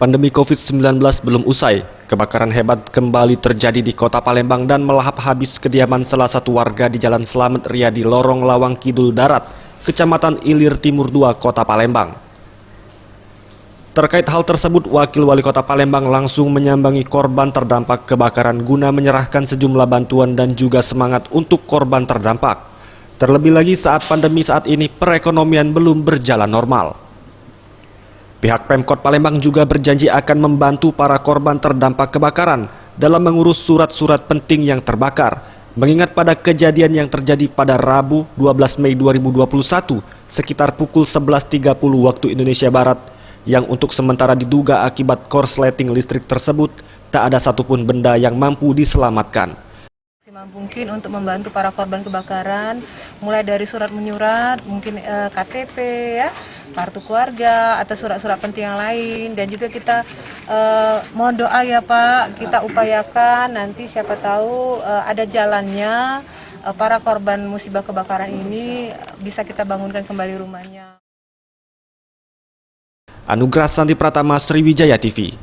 Pandemi COVID-19 belum usai, kebakaran hebat kembali terjadi di kota Palembang dan melahap habis kediaman salah satu warga di Jalan Slamet Riyadi, Lorong Lawang Kidul Darat, Kecamatan Ilir Timur 2, Kota Palembang. Terkait hal tersebut, Wakil Wali Kota Palembang langsung menyambangi korban terdampak kebakaran guna menyerahkan sejumlah bantuan dan juga semangat untuk korban terdampak. Terlebih lagi saat pandemi saat ini perekonomian belum berjalan normal. Pihak Pemkot Palembang juga berjanji akan membantu para korban terdampak kebakaran dalam mengurus surat-surat penting yang terbakar, mengingat pada kejadian yang terjadi pada Rabu 12 Mei 2021 sekitar pukul 11.30 waktu Indonesia Barat, yang untuk sementara diduga akibat korsleting listrik tersebut tak ada satupun benda yang mampu diselamatkan. Mungkin untuk membantu para korban kebakaran, mulai dari surat menyurat, mungkin KTP ya, kartu keluarga atau surat-surat penting yang lain, dan juga kita mohon doa ya Pak, kita upayakan nanti siapa tahu ada jalannya para korban musibah kebakaran ini bisa kita bangunkan kembali rumahnya. Anugrah Santi Pratama, Sriwijaya TV.